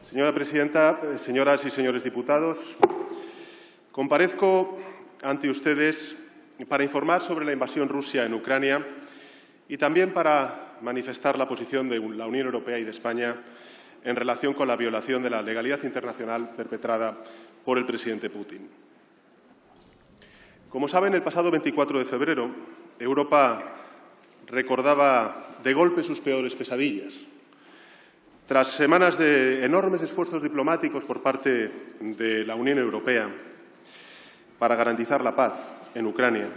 Señora presidenta, señoras y señores diputados, comparezco ante ustedes para informar sobre la invasión rusa en Ucrania y también para manifestar la posición de la Unión Europea y de España en relación con la violación de la legalidad internacional perpetrada por el presidente Putin. Como saben, el pasado 24 de febrero, Europa recordaba de golpe sus peores pesadillas. Tras semanas de enormes esfuerzos diplomáticos por parte de la Unión Europea para garantizar la paz en Ucrania,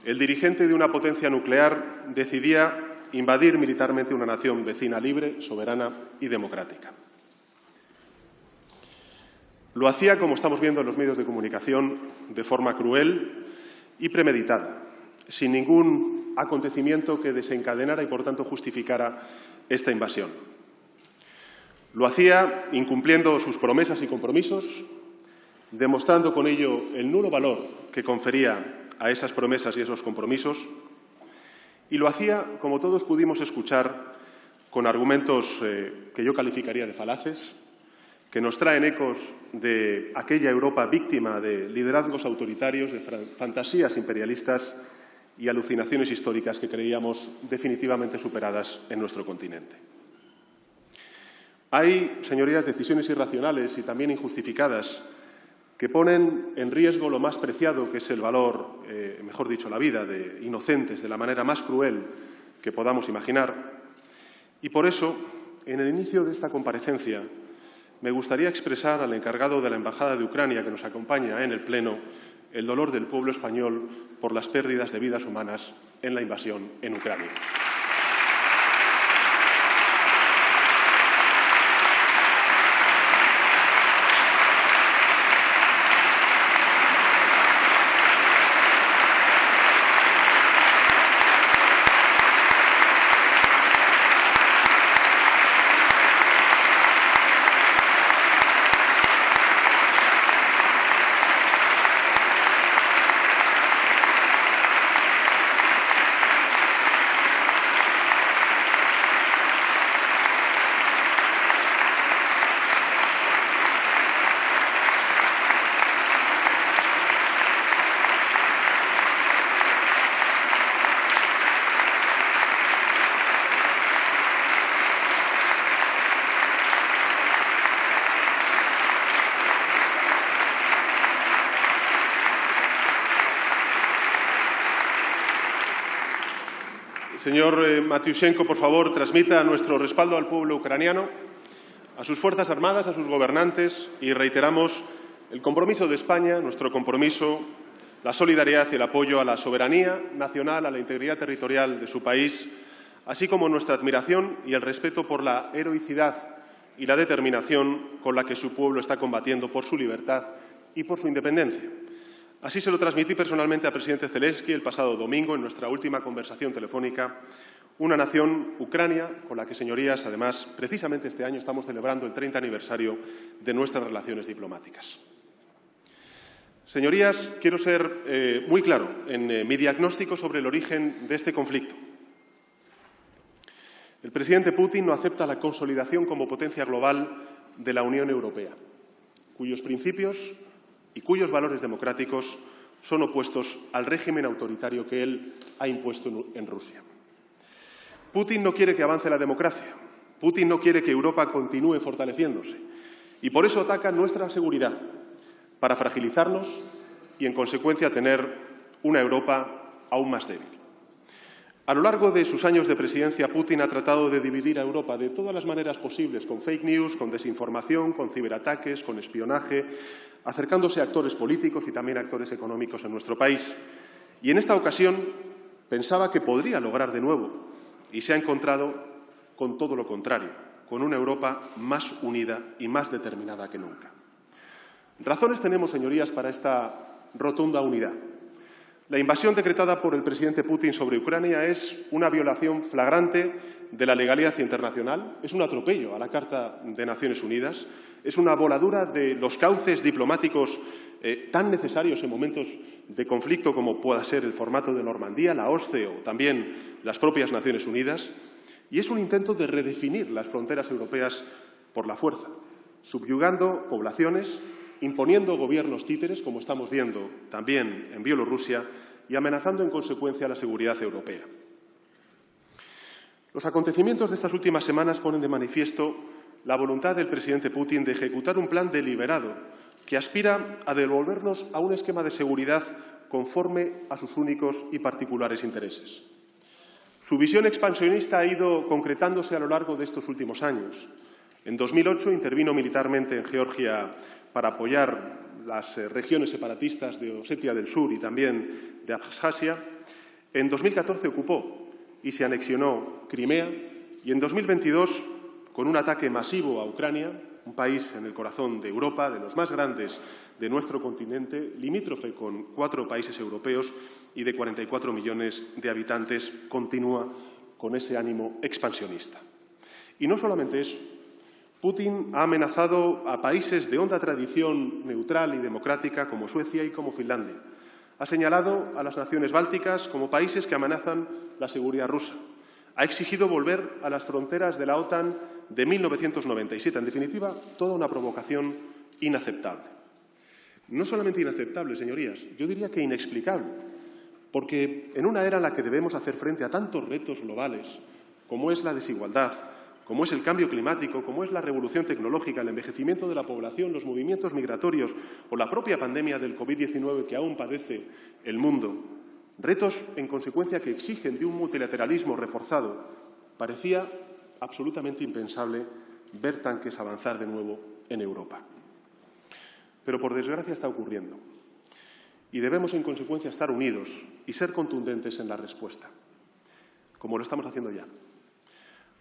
el dirigente de una potencia nuclear decidía invadir militarmente una nación vecina libre, soberana y democrática. Lo hacía, como estamos viendo en los medios de comunicación, de forma cruel y premeditada, sin ningún acontecimiento que desencadenara y, por tanto, justificara esta invasión. Lo hacía incumpliendo sus promesas y compromisos, demostrando con ello el nulo valor que confería a esas promesas y esos compromisos, y lo hacía, como todos pudimos escuchar, con argumentos que yo calificaría de falaces, que nos traen ecos de aquella Europa víctima de liderazgos autoritarios, de fantasías imperialistas y alucinaciones históricas que creíamos definitivamente superadas en nuestro continente. Hay, señorías, decisiones irracionales y también injustificadas que ponen en riesgo lo más preciado, que es el valor, mejor dicho, la vida de inocentes, de la manera más cruel que podamos imaginar. Y por eso, en el inicio de esta comparecencia, me gustaría expresar al encargado de la Embajada de Ucrania, que nos acompaña en el Pleno, el dolor del pueblo español por las pérdidas de vidas humanas en la invasión en Ucrania. Señor Matyushenko, por favor, transmita nuestro respaldo al pueblo ucraniano, a sus Fuerzas Armadas, a sus gobernantes, y reiteramos el compromiso de España, nuestro compromiso, la solidaridad y el apoyo a la soberanía nacional, a la integridad territorial de su país, así como nuestra admiración y el respeto por la heroicidad y la determinación con la que su pueblo está combatiendo por su libertad y por su independencia. Así se lo transmití personalmente al presidente Zelensky el pasado domingo en nuestra última conversación telefónica, una nación, Ucrania, con la que, señorías, además, precisamente este año estamos celebrando el 30 aniversario de nuestras relaciones diplomáticas. Señorías, quiero ser muy claro en mi diagnóstico sobre el origen de este conflicto. El presidente Putin no acepta la consolidación como potencia global de la Unión Europea, cuyos principios y cuyos valores democráticos son opuestos al régimen autoritario que él ha impuesto en Rusia. Putin no quiere que avance la democracia. Putin no quiere que Europa continúe fortaleciéndose. Y por eso ataca nuestra seguridad, para fragilizarnos y, en consecuencia, tener una Europa aún más débil. A lo largo de sus años de presidencia, Putin ha tratado de dividir a Europa de todas las maneras posibles, con fake news, con desinformación, con ciberataques, con espionaje, acercándose a actores políticos y también a actores económicos en nuestro país. Y en esta ocasión pensaba que podría lograr de nuevo, y se ha encontrado con todo lo contrario, con una Europa más unida y más determinada que nunca. Razones tenemos, señorías, para esta rotunda unidad. La invasión decretada por el presidente Putin sobre Ucrania es una violación flagrante de la legalidad internacional, es un atropello a la Carta de Naciones Unidas, es una voladura de los cauces diplomáticos tan necesarios en momentos de conflicto como pueda ser el formato de Normandía, la OSCE o también las propias Naciones Unidas, y es un intento de redefinir las fronteras europeas por la fuerza, subyugando poblaciones, imponiendo gobiernos títeres, como estamos viendo también en Bielorrusia, y amenazando en consecuencia la seguridad europea. Los acontecimientos de estas últimas semanas ponen de manifiesto la voluntad del presidente Putin de ejecutar un plan deliberado que aspira a devolvernos a un esquema de seguridad conforme a sus únicos y particulares intereses. Su visión expansionista ha ido concretándose a lo largo de estos últimos años. En 2008 intervino militarmente en Georgia para apoyar las regiones separatistas de Osetia del Sur y también de Abjasia. En 2014 ocupó y se anexionó Crimea y en 2022, con un ataque masivo a Ucrania, un país en el corazón de Europa, de los más grandes de nuestro continente, limítrofe con 4 países europeos y de 44 millones de habitantes, continúa con ese ánimo expansionista. Y no solamente eso. Putin ha amenazado a países de honda tradición neutral y democrática como Suecia y como Finlandia. Ha señalado a las naciones bálticas como países que amenazan la seguridad rusa. Ha exigido volver a las fronteras de la OTAN de 1997. En definitiva, toda una provocación inaceptable. No solamente inaceptable, señorías, yo diría que inexplicable, porque en una era en la que debemos hacer frente a tantos retos globales, como es la desigualdad, como es el cambio climático, como es la revolución tecnológica, el envejecimiento de la población, los movimientos migratorios o la propia pandemia del COVID-19 que aún padece el mundo, retos en consecuencia que exigen de un multilateralismo reforzado, parecía absolutamente impensable ver tanques avanzar de nuevo en Europa. Pero, por desgracia, está ocurriendo. Y debemos, en consecuencia, estar unidos y ser contundentes en la respuesta, como lo estamos haciendo ya.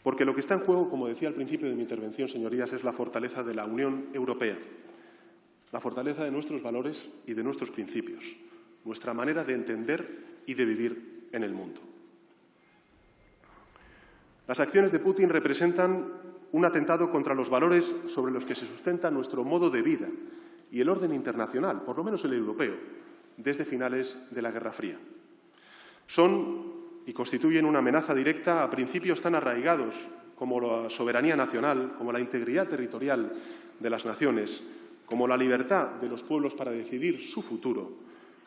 Porque lo que está en juego, como decía al principio de mi intervención, señorías, es la fortaleza de la Unión Europea, la fortaleza de nuestros valores y de nuestros principios, nuestra manera de entender y de vivir en el mundo. Las acciones de Putin representan un atentado contra los valores sobre los que se sustenta nuestro modo de vida y el orden internacional, por lo menos el europeo, desde finales de la Guerra Fría. Son y constituyen una amenaza directa a principios tan arraigados como la soberanía nacional, como la integridad territorial de las naciones, como la libertad de los pueblos para decidir su futuro,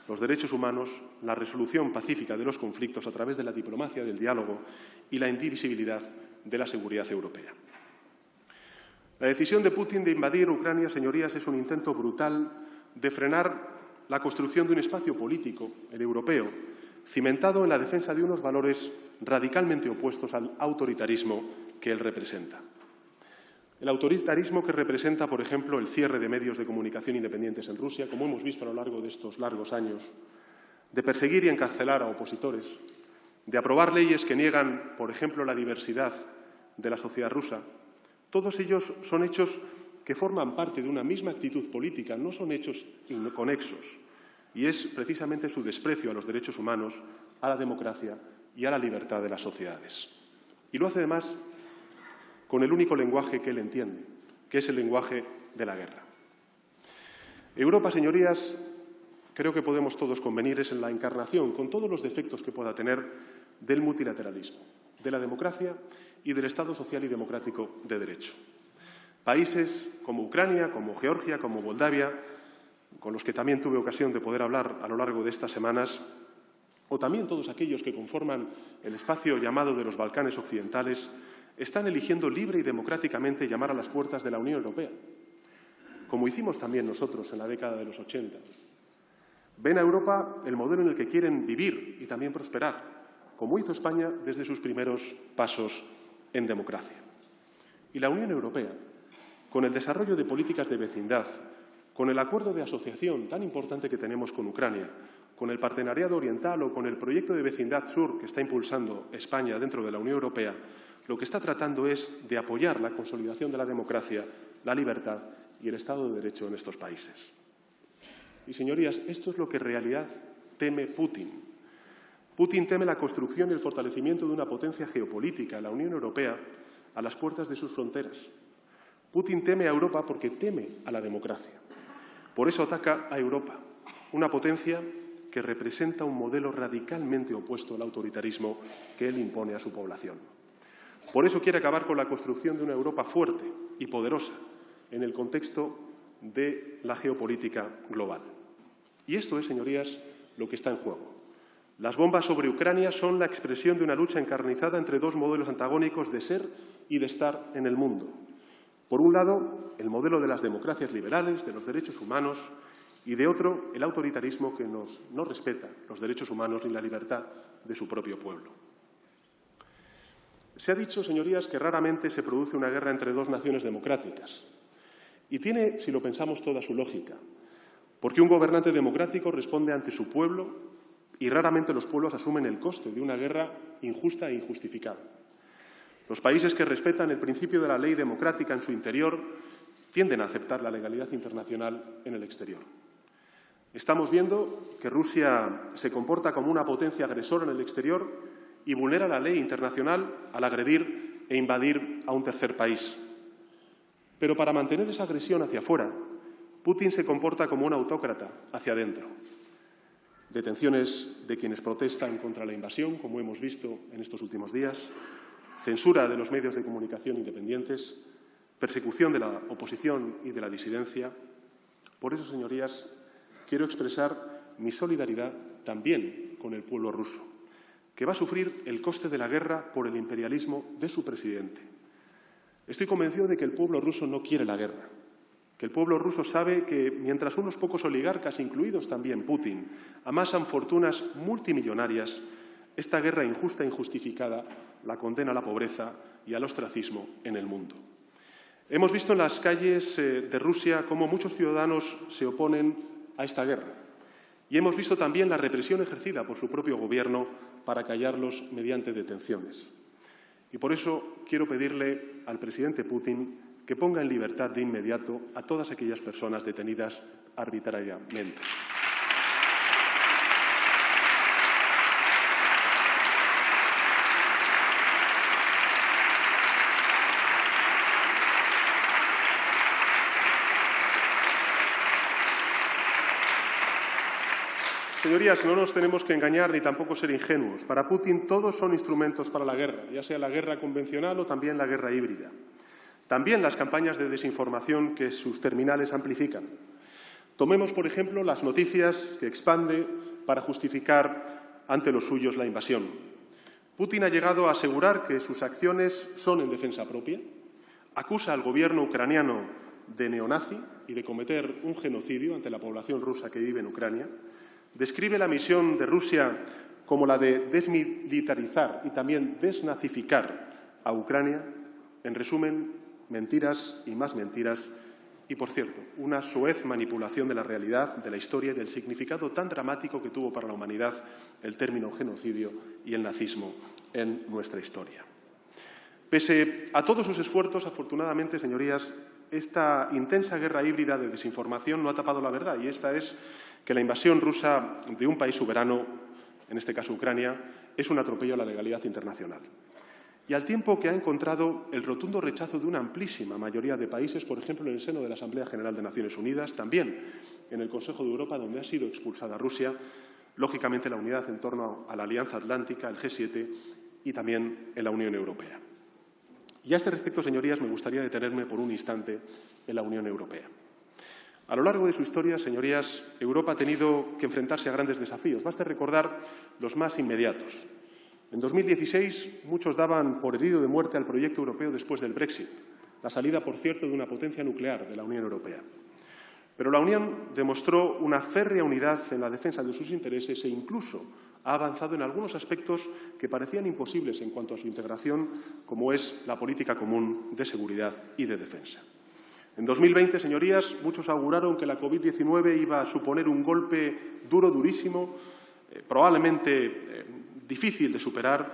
los derechos humanos, la resolución pacífica de los conflictos a través de la diplomacia, del diálogo y la indivisibilidad de la seguridad europea. La decisión de Putin de invadir Ucrania, señorías, es un intento brutal de frenar la construcción de un espacio político, el europeo, cimentado en la defensa de unos valores radicalmente opuestos al autoritarismo que él representa. El autoritarismo que representa, por ejemplo, el cierre de medios de comunicación independientes en Rusia, como hemos visto a lo largo de estos largos años, de perseguir y encarcelar a opositores, de aprobar leyes que niegan, por ejemplo, la diversidad de la sociedad rusa. Todos ellos son hechos que forman parte de una misma actitud política, no son hechos inconexos. Y es precisamente su desprecio a los derechos humanos, a la democracia y a la libertad de las sociedades. Y lo hace, además, con el único lenguaje que él entiende, que es el lenguaje de la guerra. Europa, señorías, creo que podemos todos convenir, es en la encarnación, con todos los defectos que pueda tener, del multilateralismo, de la democracia y del Estado social y democrático de derecho. Países como Ucrania, como Georgia, como Moldavia, con los que también tuve ocasión de poder hablar a lo largo de estas semanas, o también todos aquellos que conforman el espacio llamado de los Balcanes Occidentales, están eligiendo libre y democráticamente llamar a las puertas de la Unión Europea, como hicimos también nosotros en la década de los 80. Ven a Europa el modelo en el que quieren vivir y también prosperar, como hizo España desde sus primeros pasos en democracia. Y la Unión Europea, con el desarrollo de políticas de vecindad, con el acuerdo de asociación tan importante que tenemos con Ucrania, con el partenariado oriental o con el proyecto de vecindad sur que está impulsando España dentro de la Unión Europea, lo que está tratando es de apoyar la consolidación de la democracia, la libertad y el Estado de Derecho en estos países. Y, señorías, esto es lo que en realidad teme Putin. Putin teme la construcción y el fortalecimiento de una potencia geopolítica, la Unión Europea, a las puertas de sus fronteras. Putin teme a Europa porque teme a la democracia. Por eso ataca a Europa, una potencia que representa un modelo radicalmente opuesto al autoritarismo que él impone a su población. Por eso quiere acabar con la construcción de una Europa fuerte, y poderosa en el contexto de la geopolítica global. Y esto es, señorías, lo que está en juego. Las bombas sobre Ucrania son la expresión de una lucha encarnizada entre dos modelos antagónicos de ser y de estar en el mundo. Por un lado, el modelo de las democracias liberales, de los derechos humanos, y de otro, el autoritarismo que no respeta los derechos humanos ni la libertad de su propio pueblo. Se ha dicho, señorías, que raramente se produce una guerra entre dos naciones democráticas. Y tiene, si lo pensamos, toda su lógica, porque un gobernante democrático responde ante su pueblo y raramente los pueblos asumen el coste de una guerra injusta e injustificada. Los países que respetan el principio de la ley democrática en su interior tienden a aceptar la legalidad internacional en el exterior. Estamos viendo que Rusia se comporta como una potencia agresora en el exterior y vulnera la ley internacional al agredir e invadir a un tercer país. Pero para mantener esa agresión hacia afuera, Putin se comporta como un autócrata hacia adentro. Detenciones de quienes protestan contra la invasión, como hemos visto en estos últimos días, censura de los medios de comunicación independientes, persecución de la oposición y de la disidencia. Por eso, señorías, quiero expresar mi solidaridad también con el pueblo ruso, que va a sufrir el coste de la guerra por el imperialismo de su presidente. Estoy convencido de que el pueblo ruso no quiere la guerra, que el pueblo ruso sabe que mientras unos pocos oligarcas, incluidos también Putin, amasan fortunas multimillonarias, esta guerra injusta e injustificada la condena a la pobreza y al ostracismo en el mundo. Hemos visto en las calles de Rusia cómo muchos ciudadanos se oponen a esta guerra. Y hemos visto también la represión ejercida por su propio gobierno para callarlos mediante detenciones. Y por eso quiero pedirle al presidente Putin que ponga en libertad de inmediato a todas aquellas personas detenidas arbitrariamente. Señorías, no nos tenemos que engañar ni tampoco ser ingenuos. Para Putin todos son instrumentos para la guerra, ya sea la guerra convencional o también la guerra híbrida. También las campañas de desinformación que sus terminales amplifican. Tomemos, por ejemplo, las noticias que expande para justificar ante los suyos la invasión. Putin ha llegado a asegurar que sus acciones son en defensa propia, acusa al gobierno ucraniano de neonazi y de cometer un genocidio ante la población rusa que vive en Ucrania, describe la misión de Rusia como la de desmilitarizar y también desnazificar a Ucrania. En resumen, mentiras y más mentiras y, por cierto, una soez manipulación de la realidad, de la historia y del significado tan dramático que tuvo para la humanidad el término genocidio y el nazismo en nuestra historia. Pese a todos sus esfuerzos, afortunadamente, señorías, esta intensa guerra híbrida de desinformación no ha tapado la verdad, y esta es que la invasión rusa de un país soberano, en este caso Ucrania, es un atropello a la legalidad internacional. Y al tiempo que ha encontrado el rotundo rechazo de una amplísima mayoría de países, por ejemplo, en el seno de la Asamblea General de Naciones Unidas, también en el Consejo de Europa, donde ha sido expulsada Rusia, lógicamente la unidad en torno a la Alianza Atlántica, el G7 y también en la Unión Europea. Y a este respecto, señorías, me gustaría detenerme por un instante en la Unión Europea. A lo largo de su historia, señorías, Europa ha tenido que enfrentarse a grandes desafíos. Basta recordar los más inmediatos. En 2016, muchos daban por herido de muerte al proyecto europeo después del Brexit, la salida, por cierto, de una potencia nuclear de la Unión Europea. Pero la Unión demostró una férrea unidad en la defensa de sus intereses e incluso ha avanzado en algunos aspectos que parecían imposibles en cuanto a su integración, como es la política común de seguridad y de defensa. En 2020, señorías, muchos auguraron que la COVID-19 iba a suponer un golpe duro, durísimo, probablemente difícil de superar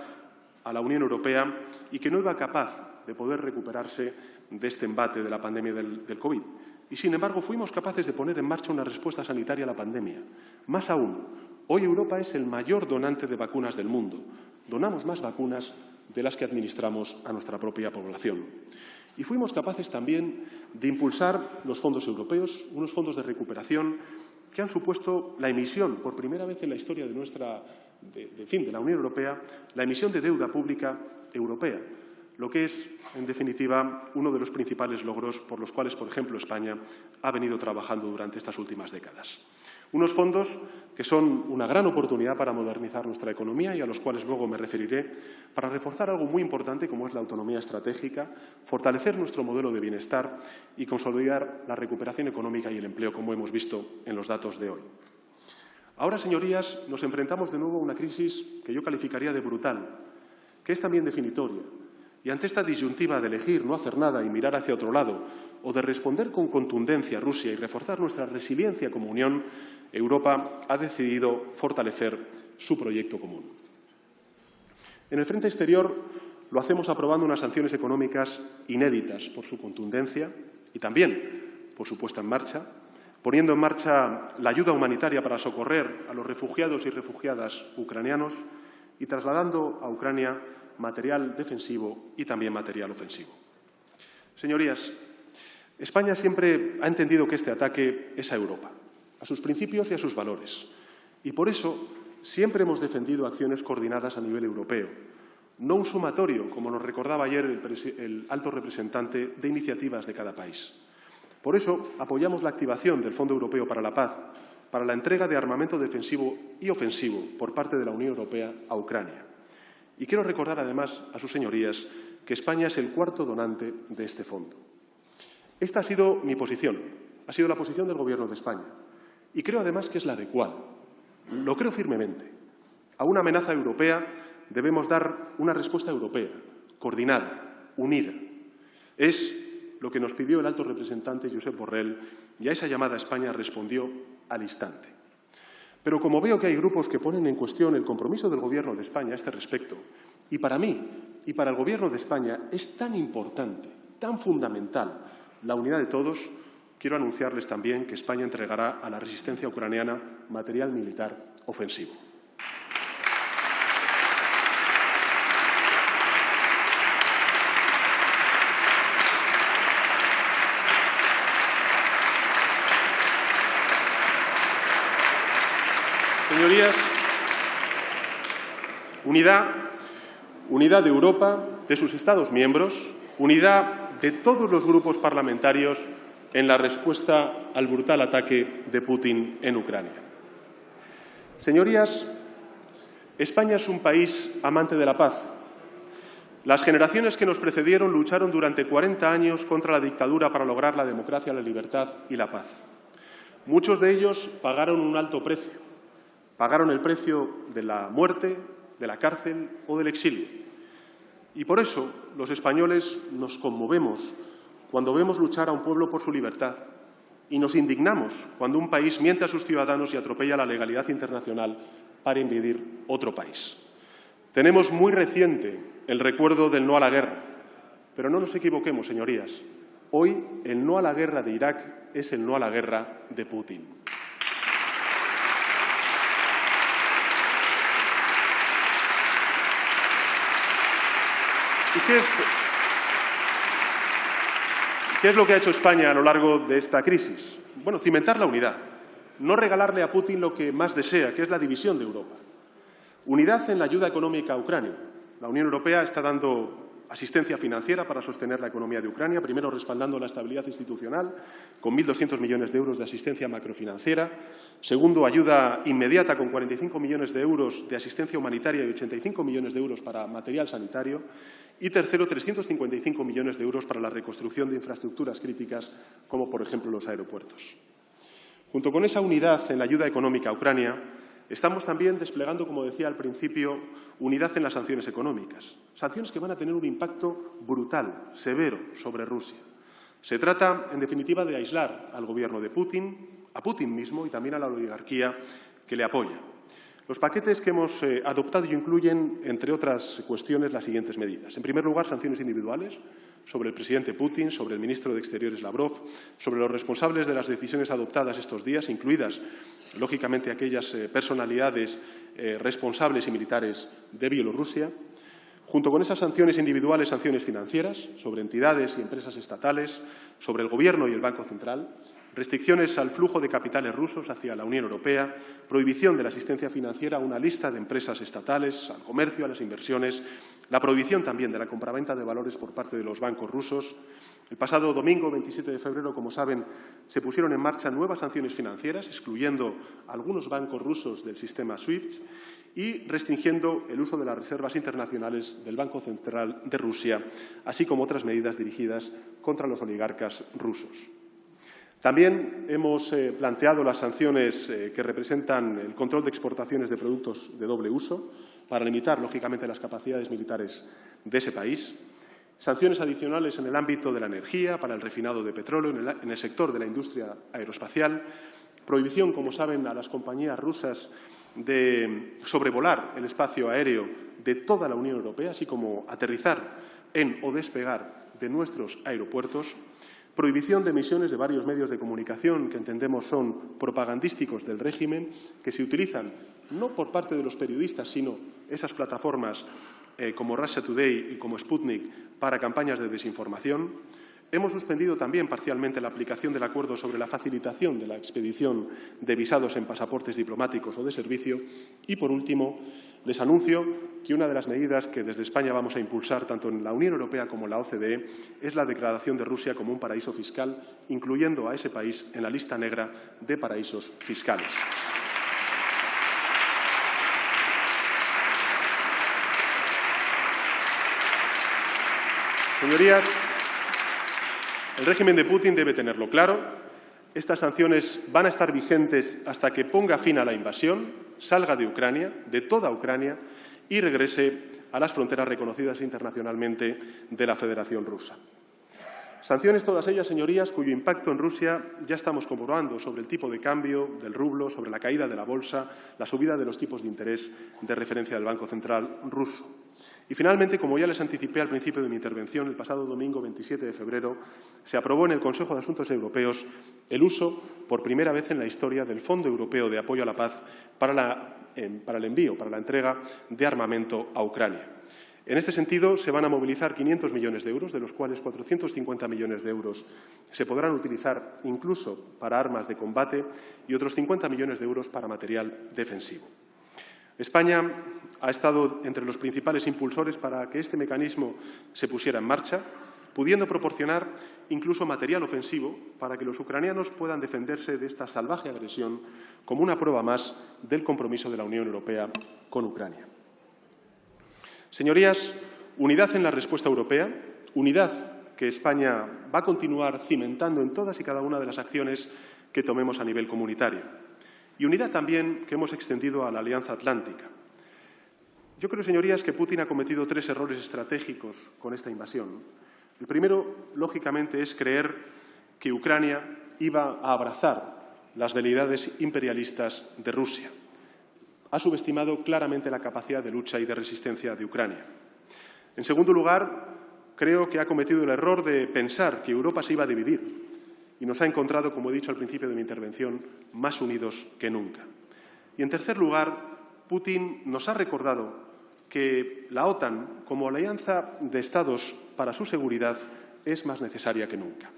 a la Unión Europea y que no iba capaz de poder recuperarse de este embate de la pandemia del COVID. Y, sin embargo, fuimos capaces de poner en marcha una respuesta sanitaria a la pandemia. Más aún, hoy Europa es el mayor donante de vacunas del mundo. Donamos más vacunas de las que administramos a nuestra propia población. Y fuimos capaces también de impulsar los fondos europeos, unos fondos de recuperación que han supuesto la emisión, por primera vez en la historia de la Unión Europea, la emisión de deuda pública europea, lo que es, en definitiva, uno de los principales logros por los cuales, por ejemplo, España ha venido trabajando durante estas últimas décadas. Unos fondos que son una gran oportunidad para modernizar nuestra economía y a los cuales luego me referiré, para reforzar algo muy importante como es la autonomía estratégica, fortalecer nuestro modelo de bienestar y consolidar la recuperación económica y el empleo, como hemos visto en los datos de hoy. Ahora, señorías, nos enfrentamos de nuevo a una crisis que yo calificaría de brutal, que es también definitoria. Y ante esta disyuntiva de elegir no hacer nada y mirar hacia otro lado, o de responder con contundencia a Rusia y reforzar nuestra resiliencia como Unión, Europa ha decidido fortalecer su proyecto común. En el frente exterior lo hacemos aprobando unas sanciones económicas inéditas por su contundencia y también por su puesta en marcha, poniendo en marcha la ayuda humanitaria para socorrer a los refugiados y refugiadas ucranianos y trasladando a Ucrania material defensivo y también material ofensivo. Señorías, España siempre ha entendido que este ataque es a Europa, a sus principios y a sus valores. Y por eso siempre hemos defendido acciones coordinadas a nivel europeo, no un sumatorio, como nos recordaba ayer el alto representante, de iniciativas de cada país. Por eso apoyamos la activación del Fondo Europeo para la Paz, para la entrega de armamento defensivo y ofensivo por parte de la Unión Europea a Ucrania. Y quiero recordar, además, a sus señorías que España es el cuarto donante de este fondo. Esta ha sido mi posición, ha sido la posición del Gobierno de España. Y creo, además, que es la adecuada. Lo creo firmemente. A una amenaza europea debemos dar una respuesta europea, coordinada, unida. Es lo que nos pidió el alto representante Josep Borrell y a esa llamada España respondió al instante. Pero como veo que hay grupos que ponen en cuestión el compromiso del Gobierno de España a este respecto, y para mí y para el Gobierno de España es tan importante, tan fundamental la unidad de todos, quiero anunciarles también que España entregará a la resistencia ucraniana material militar ofensivo. Señorías, unidad de Europa, de sus Estados miembros, unidad de todos los grupos parlamentarios en la respuesta al brutal ataque de Putin en Ucrania. Señorías, España es un país amante de la paz. Las generaciones que nos precedieron lucharon durante 40 años contra la dictadura para lograr la democracia, la libertad y la paz. Muchos de ellos pagaron un alto precio. Pagaron el precio de la muerte, de la cárcel o del exilio. Y por eso los españoles nos conmovemos cuando vemos luchar a un pueblo por su libertad y nos indignamos cuando un país miente a sus ciudadanos y atropella la legalidad internacional para invadir otro país. Tenemos muy reciente el recuerdo del no a la guerra, pero no nos equivoquemos, señorías. Hoy el no a la guerra de Irak es el no a la guerra de Putin. ¿Y qué es lo que ha hecho España a lo largo de esta crisis? Bueno, cimentar la unidad, no regalarle a Putin lo que más desea, que es la división de Europa. Unidad en la ayuda económica a Ucrania. La Unión Europea está dando asistencia financiera para sostener la economía de Ucrania, primero respaldando la estabilidad institucional con 1.200 millones de euros de asistencia macrofinanciera, segundo, ayuda inmediata con 45 millones de euros de asistencia humanitaria y 85 millones de euros para material sanitario y tercero, 355 millones de euros para la reconstrucción de infraestructuras críticas como, por ejemplo, los aeropuertos. Junto con esa unidad en la ayuda económica a Ucrania, estamos también desplegando, como decía al principio, unidad en las sanciones económicas. Sanciones que van a tener un impacto brutal, severo, sobre Rusia. Se trata, en definitiva, de aislar al gobierno de Putin, a Putin mismo y también a la oligarquía que le apoya. Los paquetes que hemos adoptado incluyen, entre otras cuestiones, las siguientes medidas. En primer lugar, sanciones individuales sobre el presidente Putin, sobre el ministro de Exteriores Lavrov, sobre los responsables de las decisiones adoptadas estos días, incluidas, lógicamente, aquellas personalidades responsables y militares de Bielorrusia. Junto con esas sanciones individuales, sanciones financieras sobre entidades y empresas estatales, sobre el Gobierno y el Banco Central, restricciones al flujo de capitales rusos hacia la Unión Europea, prohibición de la asistencia financiera a una lista de empresas estatales, al comercio, a las inversiones, la prohibición también de la compraventa de valores por parte de los bancos rusos. El pasado domingo, 27 de febrero, como saben, se pusieron en marcha nuevas sanciones financieras, excluyendo algunos bancos rusos del sistema SWIFT y restringiendo el uso de las reservas internacionales del Banco Central de Rusia, así como otras medidas dirigidas contra los oligarcas rusos. También hemos planteado las sanciones que representan el control de exportaciones de productos de doble uso para limitar, lógicamente, las capacidades militares de ese país. Sanciones adicionales en el ámbito de la energía, para el refinado de petróleo, en el sector de la industria aeroespacial. Prohibición, como saben, a las compañías rusas de sobrevolar el espacio aéreo de toda la Unión Europea, así como aterrizar en o despegar de nuestros aeropuertos. Prohibición de emisiones de varios medios de comunicación que entendemos son propagandísticos del régimen, que se utilizan no por parte de los periodistas, sino esas plataformas como Russia Today y como Sputnik para campañas de desinformación. Hemos suspendido también parcialmente la aplicación del acuerdo sobre la facilitación de la expedición de visados en pasaportes diplomáticos o de servicio. Y, por último, les anuncio que una de las medidas que desde España vamos a impulsar tanto en la Unión Europea como en la OCDE es la declaración de Rusia como un paraíso fiscal, incluyendo a ese país en la lista negra de paraísos fiscales. Señorías, el régimen de Putin debe tenerlo claro. Estas sanciones van a estar vigentes hasta que ponga fin a la invasión, salga de Ucrania, de toda Ucrania, y regrese a las fronteras reconocidas internacionalmente de la Federación Rusa. Sanciones todas ellas, señorías, cuyo impacto en Rusia ya estamos comprobando sobre el tipo de cambio del rublo, sobre la caída de la bolsa, la subida de los tipos de interés de referencia del Banco Central ruso. Y, finalmente, como ya les anticipé al principio de mi intervención, el pasado domingo 27 de febrero se aprobó en el Consejo de Asuntos Europeos el uso, por primera vez en la historia, del Fondo Europeo de Apoyo a la Paz para el envío, para la entrega de armamento a Ucrania. En este sentido, se van a movilizar 500 millones de euros, de los cuales 450 millones de euros se podrán utilizar incluso para armas de combate y otros 50 millones de euros para material defensivo. España ha estado entre los principales impulsores para que este mecanismo se pusiera en marcha, pudiendo proporcionar incluso material ofensivo para que los ucranianos puedan defenderse de esta salvaje agresión como una prueba más del compromiso de la Unión Europea con Ucrania. Señorías, unidad en la respuesta europea, unidad que España va a continuar cimentando en todas y cada una de las acciones que tomemos a nivel comunitario. Y unidad también que hemos extendido a la Alianza Atlántica. Yo creo, señorías, que Putin ha cometido 3 errores estratégicos con esta invasión. El primero, lógicamente, es creer que Ucrania iba a abrazar las veleidades imperialistas de Rusia. Ha subestimado claramente la capacidad de lucha y de resistencia de Ucrania. En segundo lugar, creo que ha cometido el error de pensar que Europa se iba a dividir y nos ha encontrado, como he dicho al principio de mi intervención, más unidos que nunca. Y, en tercer lugar, Putin nos ha recordado que la OTAN, como alianza de Estados para su seguridad, es más necesaria que nunca.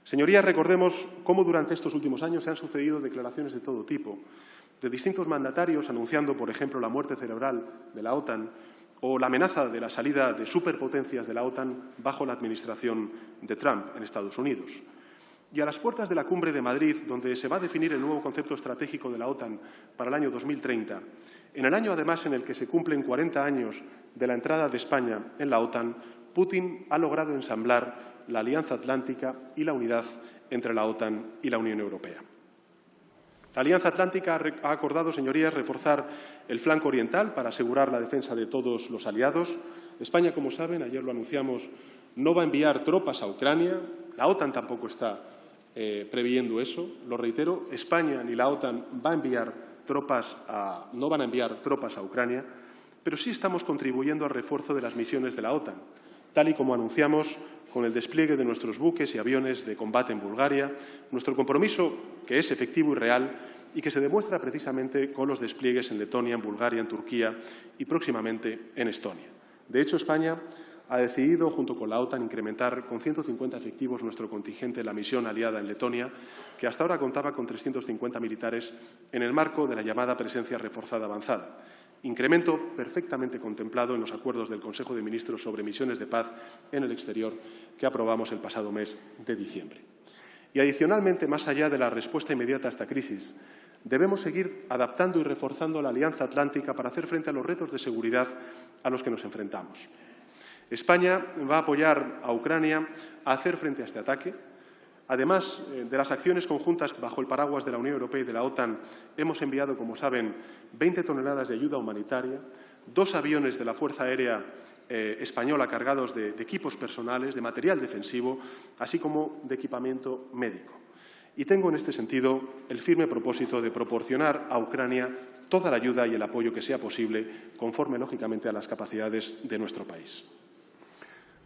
Señorías, recordemos cómo durante estos últimos años se han sucedido declaraciones de todo tipo, de distintos mandatarios anunciando, por ejemplo, la muerte cerebral de la OTAN o la amenaza de la salida de superpotencias de la OTAN bajo la administración de Trump en Estados Unidos. Y a las puertas de la Cumbre de Madrid, donde se va a definir el nuevo concepto estratégico de la OTAN para el año 2030, en el año, además, en el que se cumplen 40 años de la entrada de España en la OTAN, Putin ha logrado ensamblar la Alianza Atlántica y la unidad entre la OTAN y la Unión Europea. La Alianza Atlántica ha acordado, señorías, reforzar el flanco oriental para asegurar la defensa de todos los aliados. España, como saben, ayer lo anunciamos, no va a enviar tropas a Ucrania. La OTAN tampoco está previendo eso. Lo reitero, España ni la OTAN no van a enviar tropas a Ucrania, pero sí estamos contribuyendo al refuerzo de las misiones de la OTAN, tal y como anunciamos con el despliegue de nuestros buques y aviones de combate en Bulgaria, nuestro compromiso, que es efectivo y real, y que se demuestra precisamente con los despliegues en Letonia, en Bulgaria, en Turquía y próximamente en Estonia. De hecho, España ha decidido, junto con la OTAN, incrementar con 150 efectivos nuestro contingente en la misión aliada en Letonia, que hasta ahora contaba con 350 militares en el marco de la llamada presencia reforzada avanzada. Incremento perfectamente contemplado en los acuerdos del Consejo de Ministros sobre misiones de paz en el exterior que aprobamos el pasado mes de diciembre. Y, adicionalmente, más allá de la respuesta inmediata a esta crisis, debemos seguir adaptando y reforzando la Alianza Atlántica para hacer frente a los retos de seguridad a los que nos enfrentamos. España va a apoyar a Ucrania a hacer frente a este ataque. Además de las acciones conjuntas bajo el paraguas de la Unión Europea y de la OTAN, hemos enviado, como saben, 20 toneladas de ayuda humanitaria, 2 aviones de la Fuerza Aérea Española cargados de equipos personales, de material defensivo, así como de equipamiento médico. Y tengo, en este sentido, el firme propósito de proporcionar a Ucrania toda la ayuda y el apoyo que sea posible, conforme, lógicamente, a las capacidades de nuestro país.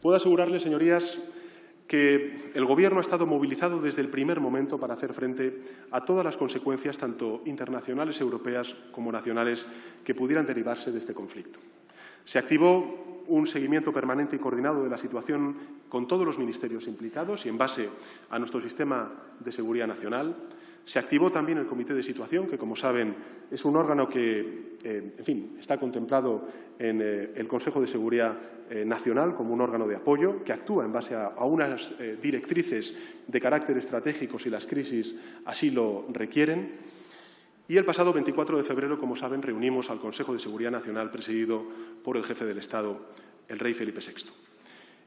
Puedo asegurarles, señorías, que el Gobierno ha estado movilizado desde el primer momento para hacer frente a todas las consecuencias, tanto internacionales, europeas como nacionales, que pudieran derivarse de este conflicto. Se activó un seguimiento permanente y coordinado de la situación con todos los ministerios implicados y en base a nuestro sistema de seguridad nacional. Se activó también el Comité de Situación, que, como saben, es un órgano que, está contemplado en el Consejo de Seguridad Nacional como un órgano de apoyo, que actúa en base a unas directrices de carácter estratégico si las crisis así lo requieren. Y el pasado 24 de febrero, como saben, reunimos al Consejo de Seguridad Nacional presidido por el jefe del Estado, el rey Felipe VI.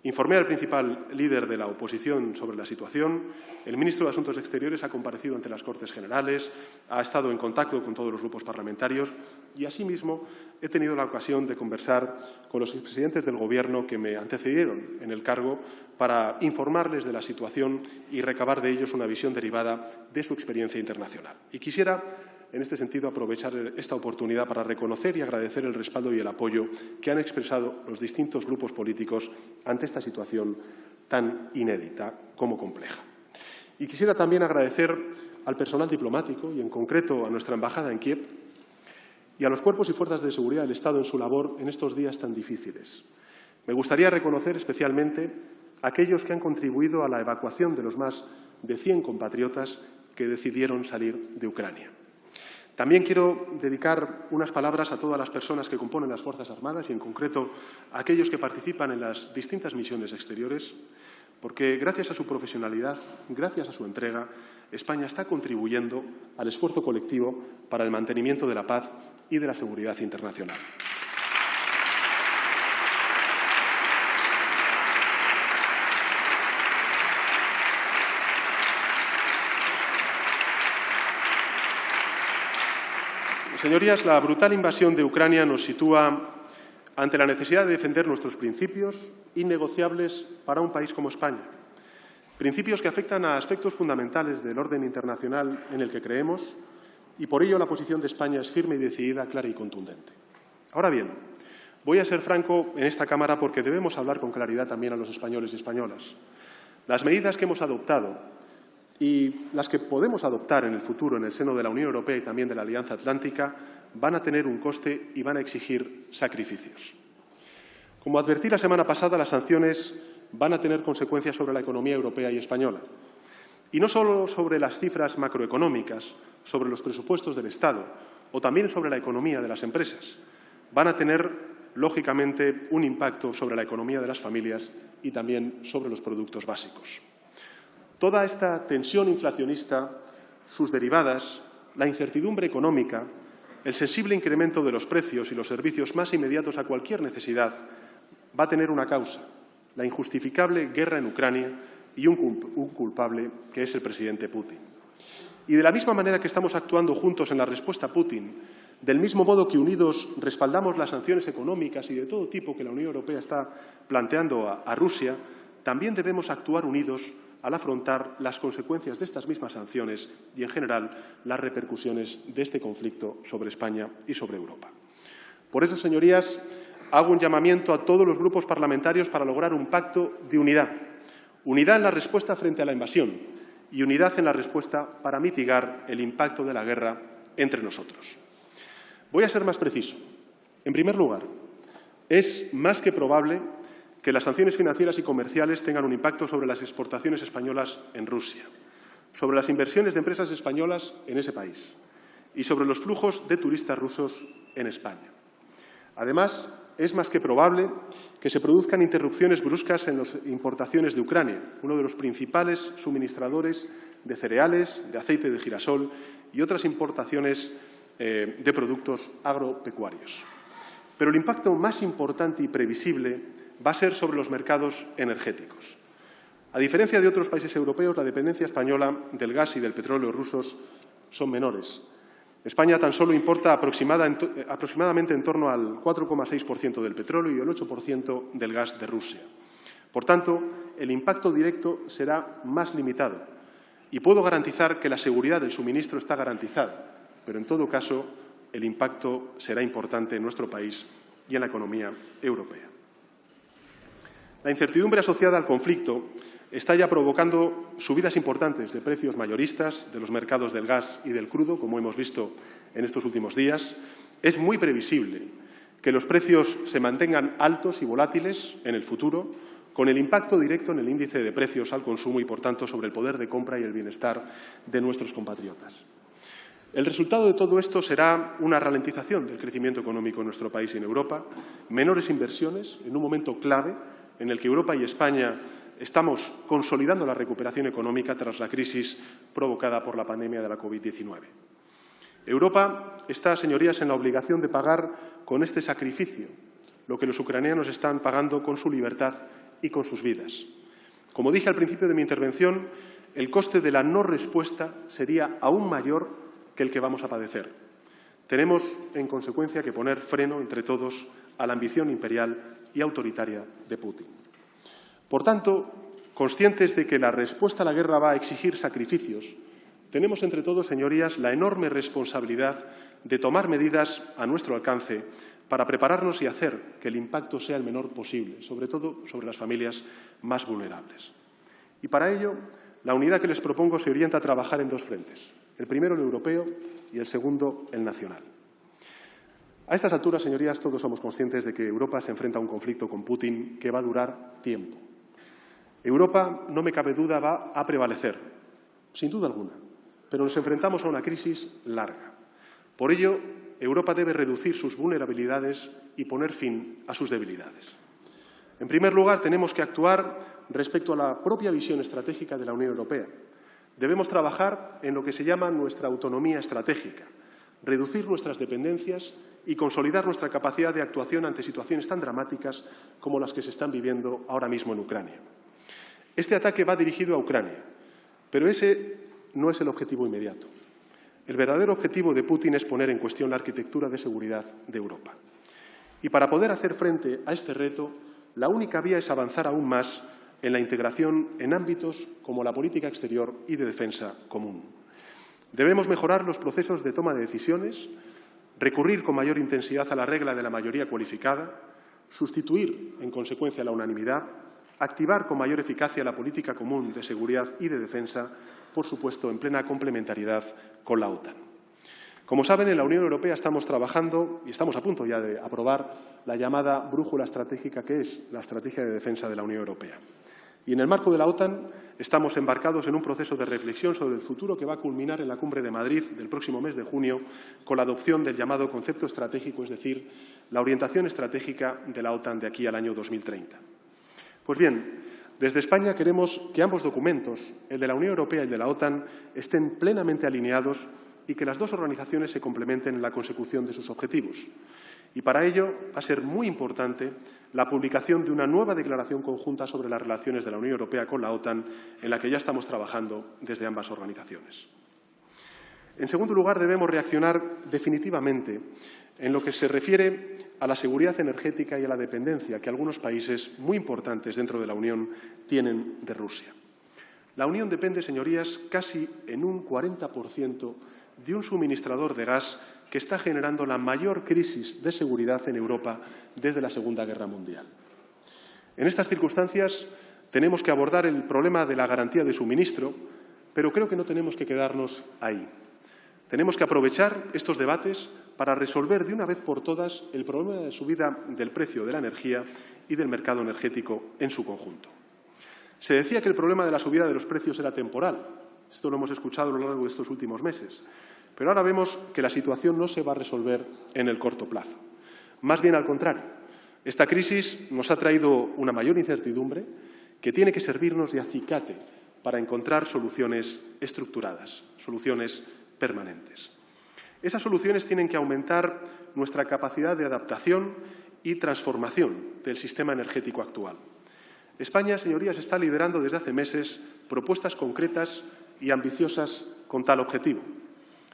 Informé al principal líder de la oposición sobre la situación. El ministro de Asuntos Exteriores ha comparecido ante las Cortes Generales, ha estado en contacto con todos los grupos parlamentarios y, asimismo, he tenido la ocasión de conversar con los expresidentes del Gobierno que me antecedieron en el cargo para informarles de la situación y recabar de ellos una visión derivada de su experiencia internacional. Y quisiera, en este sentido, aprovechar esta oportunidad para reconocer y agradecer el respaldo y el apoyo que han expresado los distintos grupos políticos ante esta situación tan inédita como compleja. Y quisiera también agradecer al personal diplomático y, en concreto, a nuestra embajada en Kiev y a los cuerpos y fuerzas de seguridad del Estado en su labor en estos días tan difíciles. Me gustaría reconocer especialmente a aquellos que han contribuido a la evacuación de los más de 100 compatriotas que decidieron salir de Ucrania. También quiero dedicar unas palabras a todas las personas que componen las Fuerzas Armadas y, en concreto, a aquellos que participan en las distintas misiones exteriores, porque gracias a su profesionalidad, gracias a su entrega, España está contribuyendo al esfuerzo colectivo para el mantenimiento de la paz y de la seguridad internacional. Señorías, la brutal invasión de Ucrania nos sitúa ante la necesidad de defender nuestros principios innegociables para un país como España. Principios que afectan a aspectos fundamentales del orden internacional en el que creemos y, por ello, la posición de España es firme y decidida, clara y contundente. Ahora bien, voy a ser franco en esta Cámara porque debemos hablar con claridad también a los españoles y españolas. Las medidas que hemos adoptado y las que podemos adoptar en el futuro en el seno de la Unión Europea y también de la Alianza Atlántica van a tener un coste y van a exigir sacrificios. Como advertí la semana pasada, las sanciones van a tener consecuencias sobre la economía europea y española. Y no solo sobre las cifras macroeconómicas, sobre los presupuestos del Estado o también sobre la economía de las empresas. Van a tener, lógicamente, un impacto sobre la economía de las familias y también sobre los productos básicos. Toda esta tensión inflacionista, sus derivadas, la incertidumbre económica, el sensible incremento de los precios y los servicios más inmediatos a cualquier necesidad va a tener una causa, la injustificable guerra en Ucrania y un culpable que es el presidente Putin. Y de la misma manera que estamos actuando juntos en la respuesta a Putin, del mismo modo que unidos respaldamos las sanciones económicas y de todo tipo que la Unión Europea está planteando a Rusia, también debemos actuar unidos al afrontar las consecuencias de estas mismas sanciones y, en general, las repercusiones de este conflicto sobre España y sobre Europa. Por eso, señorías, hago un llamamiento a todos los grupos parlamentarios para lograr un pacto de unidad. Unidad en la respuesta frente a la invasión y unidad en la respuesta para mitigar el impacto de la guerra entre nosotros. Voy a ser más preciso. En primer lugar, Es más que probable que las sanciones financieras y comerciales tengan un impacto sobre las exportaciones españolas en Rusia, sobre las inversiones de empresas españolas en ese país y sobre los flujos de turistas rusos en España. Además, es más que probable que se produzcan interrupciones bruscas en las importaciones de Ucrania, uno de los principales suministradores de cereales, de aceite de girasol y otras importaciones de productos agropecuarios. Pero el impacto más importante y previsible va a ser sobre los mercados energéticos. A diferencia de otros países europeos, la dependencia española del gas y del petróleo rusos son menores. España tan solo importa aproximadamente en torno al 4,6% del petróleo y el 8% del gas de Rusia. Por tanto, el impacto directo será más limitado y puedo garantizar que la seguridad del suministro está garantizada, pero en todo caso el impacto será importante en nuestro país y en la economía europea. La incertidumbre asociada al conflicto está ya provocando subidas importantes de precios mayoristas de los mercados del gas y del crudo, como hemos visto en estos últimos días. Es muy previsible que los precios se mantengan altos y volátiles en el futuro, con el impacto directo en el índice de precios al consumo y, por tanto, sobre el poder de compra y el bienestar de nuestros compatriotas. El resultado de todo esto será una ralentización del crecimiento económico en nuestro país y en Europa, menores inversiones en un momento clave en el que Europa y España estamos consolidando la recuperación económica tras la crisis provocada por la pandemia de la COVID-19. Europa está, señorías, en la obligación de pagar con este sacrificio lo que los ucranianos están pagando con su libertad y con sus vidas. Como dije al principio de mi intervención, el coste de la no respuesta sería aún mayor que el que vamos a padecer. Tenemos, en consecuencia, que poner freno entre todos a la ambición imperial y autoritaria de Putin. Por tanto, conscientes de que la respuesta a la guerra va a exigir sacrificios, tenemos entre todos, señorías, la enorme responsabilidad de tomar medidas a nuestro alcance para prepararnos y hacer que el impacto sea el menor posible, sobre todo sobre las familias más vulnerables. Y para ello, la unidad que les propongo se orienta a trabajar en dos frentes. El primero, el europeo, y el segundo, el nacional. A estas alturas, señorías, todos somos conscientes de que Europa se enfrenta a un conflicto con Putin que va a durar tiempo. Europa, no me cabe duda, va a prevalecer, sin duda alguna, pero nos enfrentamos a una crisis larga. Por ello, Europa debe reducir sus vulnerabilidades y poner fin a sus debilidades. En primer lugar, tenemos que actuar respecto a la propia visión estratégica de la Unión Europea. Debemos trabajar en lo que se llama nuestra autonomía estratégica, reducir nuestras dependencias y consolidar nuestra capacidad de actuación ante situaciones tan dramáticas como las que se están viviendo ahora mismo en Ucrania. Este ataque va dirigido a Ucrania, pero ese no es el objetivo inmediato. El verdadero objetivo de Putin es poner en cuestión la arquitectura de seguridad de Europa. Y para poder hacer frente a este reto, la única vía es avanzar aún más en la integración en ámbitos como la política exterior y de defensa común. Debemos mejorar los procesos de toma de decisiones, recurrir con mayor intensidad a la regla de la mayoría cualificada, sustituir, en consecuencia, la unanimidad, activar con mayor eficacia la política común de seguridad y de defensa, por supuesto, en plena complementariedad con la OTAN. Como saben, en la Unión Europea estamos trabajando y estamos a punto ya de aprobar la llamada brújula estratégica, que es la estrategia de defensa de la Unión Europea. Y en el marco de la OTAN estamos embarcados en un proceso de reflexión sobre el futuro que va a culminar en la Cumbre de Madrid del próximo mes de junio con la adopción del llamado concepto estratégico, es decir, la orientación estratégica de la OTAN de aquí al año 2030. Pues bien, desde España queremos que ambos documentos, el de la Unión Europea y el de la OTAN, estén plenamente alineados y que las dos organizaciones se complementen en la consecución de sus objetivos. Y para ello va a ser muy importante la publicación de una nueva declaración conjunta sobre las relaciones de la Unión Europea con la OTAN, en la que ya estamos trabajando desde ambas organizaciones. En segundo lugar, debemos reaccionar definitivamente en lo que se refiere a la seguridad energética y a la dependencia que algunos países muy importantes dentro de la Unión tienen de Rusia. La Unión depende, señorías, casi en un 40% de un suministrador de gas que está generando la mayor crisis de seguridad en Europa desde la Segunda Guerra Mundial. En estas circunstancias tenemos que abordar el problema de la garantía de suministro, pero creo que no tenemos que quedarnos ahí. Tenemos que aprovechar estos debates para resolver de una vez por todas el problema de subida del precio de la energía y del mercado energético en su conjunto. Se decía que el problema de la subida de los precios era temporal. Esto lo hemos escuchado a lo largo de estos últimos meses. Pero ahora vemos que la situación no se va a resolver en el corto plazo. Más bien al contrario. Esta crisis nos ha traído una mayor incertidumbre que tiene que servirnos de acicate para encontrar soluciones estructuradas, soluciones permanentes. Esas soluciones tienen que aumentar nuestra capacidad de adaptación y transformación del sistema energético actual. España, señorías, está liderando desde hace meses propuestas concretas y ambiciosas con tal objetivo.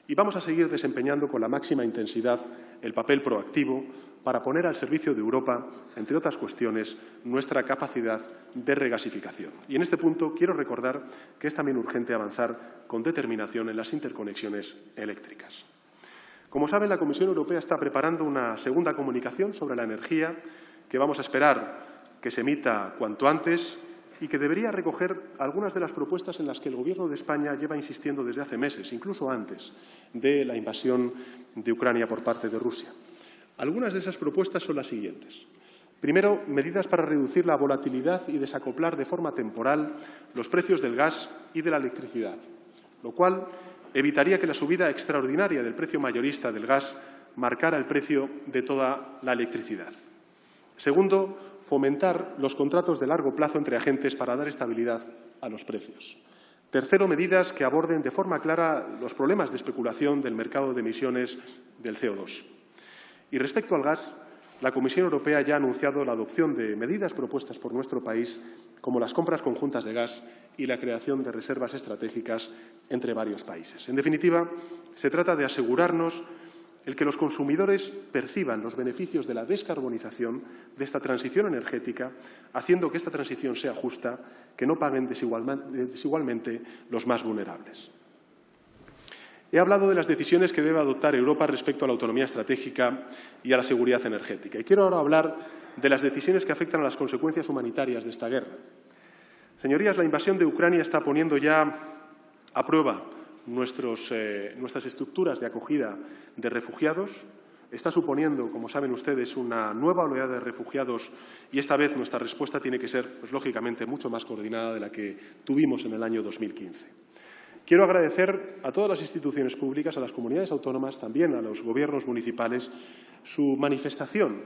Y vamos a seguir desempeñando con la máxima intensidad el papel proactivo para poner al servicio de Europa, entre otras cuestiones, nuestra capacidad de regasificación. Y en este punto quiero recordar que es también urgente avanzar con determinación en las interconexiones eléctricas. Como saben, la Comisión Europea está preparando una segunda comunicación sobre la energía que vamos a esperar que se emita cuanto antes y que debería recoger algunas de las propuestas en las que el Gobierno de España lleva insistiendo desde hace meses, incluso antes de la invasión de Ucrania por parte de Rusia. Algunas de esas propuestas son las siguientes. Primero, medidas para reducir la volatilidad y desacoplar de forma temporal los precios del gas y de la electricidad, lo cual evitaría que la subida extraordinaria del precio mayorista del gas marcara el precio de toda la electricidad. Segundo, fomentar los contratos de largo plazo entre agentes para dar estabilidad a los precios. Tercero, medidas que aborden de forma clara los problemas de especulación del mercado de emisiones del CO2. Y respecto al gas, la Comisión Europea ya ha anunciado la adopción de medidas propuestas por nuestro país, como las compras conjuntas de gas y la creación de reservas estratégicas entre varios países. En definitiva, se trata de asegurarnos el que los consumidores perciban los beneficios de la descarbonización de esta transición energética, haciendo que esta transición sea justa, que no paguen desigualmente los más vulnerables. He hablado de las decisiones que debe adoptar Europa respecto a la autonomía estratégica y a la seguridad energética. Y quiero ahora hablar de las decisiones que afectan a las consecuencias humanitarias de esta guerra. Señorías, la invasión de Ucrania está poniendo ya a prueba nuestras estructuras de acogida de refugiados. Está suponiendo, como saben ustedes, una nueva oleada de refugiados y esta vez nuestra respuesta tiene que ser, pues, lógicamente, mucho más coordinada de la que tuvimos en el año 2015. Quiero agradecer a todas las instituciones públicas, a las comunidades autónomas, también a los gobiernos municipales, su manifestación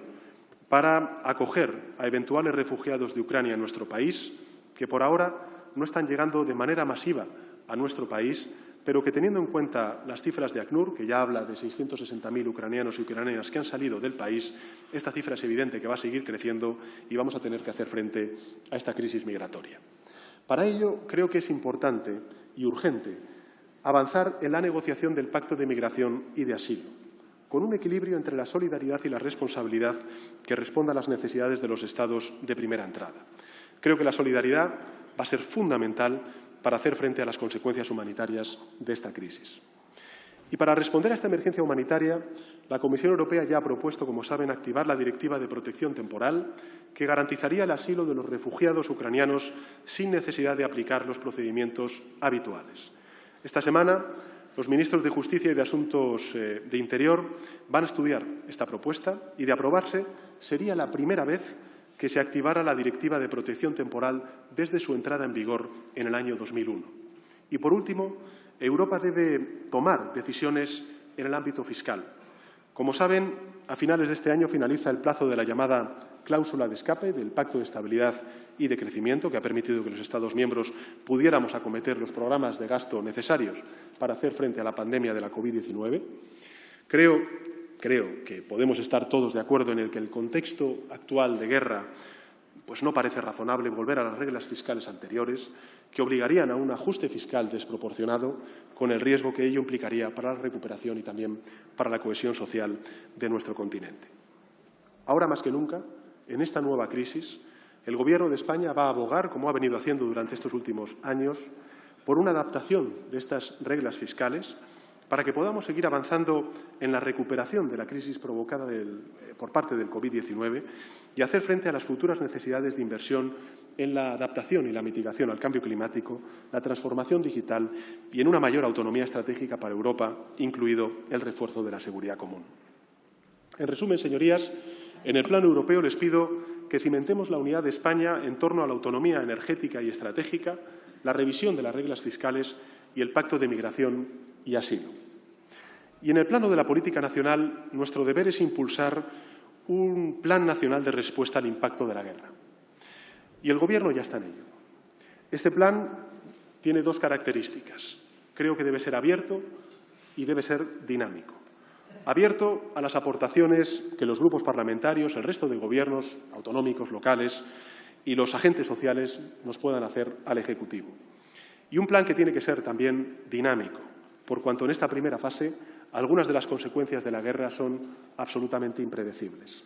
para acoger a eventuales refugiados de Ucrania en nuestro país, que por ahora no están llegando de manera masiva a nuestro país, pero que, teniendo en cuenta las cifras de ACNUR, que ya habla de 660.000 ucranianos y ucranianas que han salido del país, esta cifra es evidente que va a seguir creciendo y vamos a tener que hacer frente a esta crisis migratoria. Para ello, creo que es importante y urgente avanzar en la negociación del Pacto de Migración y de Asilo, con un equilibrio entre la solidaridad y la responsabilidad que responda a las necesidades de los Estados de primera entrada. Creo que la solidaridad va a ser fundamental para hacer frente a las consecuencias humanitarias de esta crisis. Y para responder a esta emergencia humanitaria, la Comisión Europea ya ha propuesto, como saben, activar la Directiva de Protección Temporal, que garantizaría el asilo de los refugiados ucranianos sin necesidad de aplicar los procedimientos habituales. Esta semana, los ministros de Justicia y de Asuntos de Interior van a estudiar esta propuesta y, de aprobarse, sería la primera vez que se activara la Directiva de Protección Temporal desde su entrada en vigor en el año 2001. Y, por último, Europa debe tomar decisiones en el ámbito fiscal. Como saben, a finales de este año finaliza el plazo de la llamada cláusula de escape del Pacto de Estabilidad y de Crecimiento, que ha permitido que los Estados miembros pudiéramos acometer los programas de gasto necesarios para hacer frente a la pandemia de la COVID-19. Creo que podemos estar todos de acuerdo en el que el contexto actual de guerra pues no parece razonable volver a las reglas fiscales anteriores, que obligarían a un ajuste fiscal desproporcionado, con el riesgo que ello implicaría para la recuperación y también para la cohesión social de nuestro continente. Ahora más que nunca, en esta nueva crisis, el Gobierno de España va a abogar, como ha venido haciendo durante estos últimos años, por una adaptación de estas reglas fiscales para que podamos seguir avanzando en la recuperación de la crisis provocada por parte del COVID-19 y hacer frente a las futuras necesidades de inversión en la adaptación y la mitigación al cambio climático, la transformación digital y en una mayor autonomía estratégica para Europa, incluido el refuerzo de la seguridad común. En resumen, señorías, en el plano europeo les pido que cimentemos la unidad de España en torno a la autonomía energética y estratégica, la revisión de las reglas fiscales y el Pacto de Migración y Asilo. Y en el plano de la política nacional, nuestro deber es impulsar un plan nacional de respuesta al impacto de la guerra. Y el Gobierno ya está en ello. Este plan tiene dos características. Creo que debe ser abierto y debe ser dinámico. Abierto a las aportaciones que los grupos parlamentarios, el resto de gobiernos autonómicos, locales y los agentes sociales nos puedan hacer al Ejecutivo. Y un plan que tiene que ser también dinámico, por cuanto en esta primera fase algunas de las consecuencias de la guerra son absolutamente impredecibles.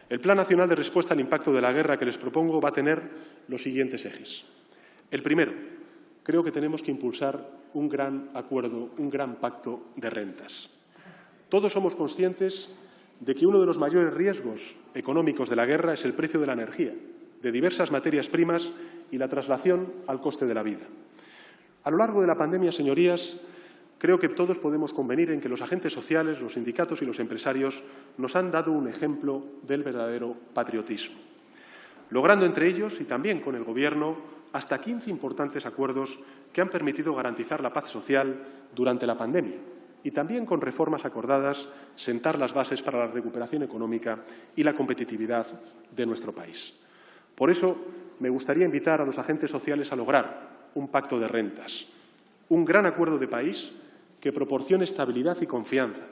El Plan Nacional de Respuesta al Impacto de la Guerra que les propongo va a tener los siguientes ejes. El primero, creo que tenemos que impulsar un gran acuerdo, un gran pacto de rentas. Todos somos conscientes de que uno de los mayores riesgos económicos de la guerra es el precio de la energía, de diversas materias primas y la traslación al coste de la vida. A lo largo de la pandemia, señorías, creo que todos podemos convenir en que los agentes sociales, los sindicatos y los empresarios nos han dado un ejemplo del verdadero patriotismo, logrando entre ellos y también con el Gobierno hasta 15 importantes acuerdos que han permitido garantizar la paz social durante la pandemia y también con reformas acordadas sentar las bases para la recuperación económica y la competitividad de nuestro país. Por eso, me gustaría invitar a los agentes sociales a lograr un pacto de rentas, un gran acuerdo de país que proporcione estabilidad y confianza,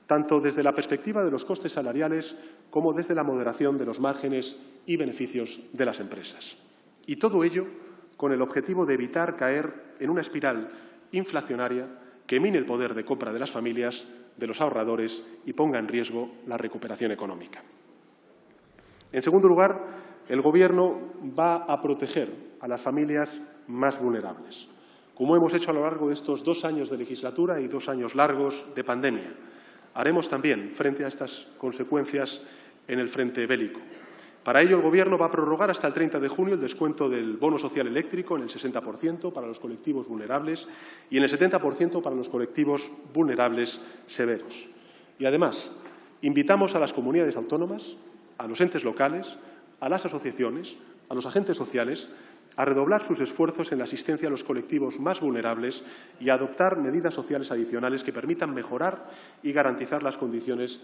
tanto desde la perspectiva de los costes salariales como desde la moderación de los márgenes y beneficios de las empresas. Y todo ello con el objetivo de evitar caer en una espiral inflacionaria que mine el poder de compra de las familias, de los ahorradores y ponga en riesgo la recuperación económica. En segundo lugar, el Gobierno va a proteger a las familias más vulnerables, como hemos hecho a lo largo de estos 2 años de legislatura y 2 años largos de pandemia. Haremos también frente a estas consecuencias en el frente bélico. Para ello, el Gobierno va a prorrogar hasta el 30 de junio el descuento del bono social eléctrico en el 60% para los colectivos vulnerables y en el 70% para los colectivos vulnerables severos. Y, además, invitamos a las comunidades autónomas, a los entes locales, a las asociaciones, a los agentes sociales, a redoblar sus esfuerzos en la asistencia a los colectivos más vulnerables y a adoptar medidas sociales adicionales que permitan mejorar y garantizar las condiciones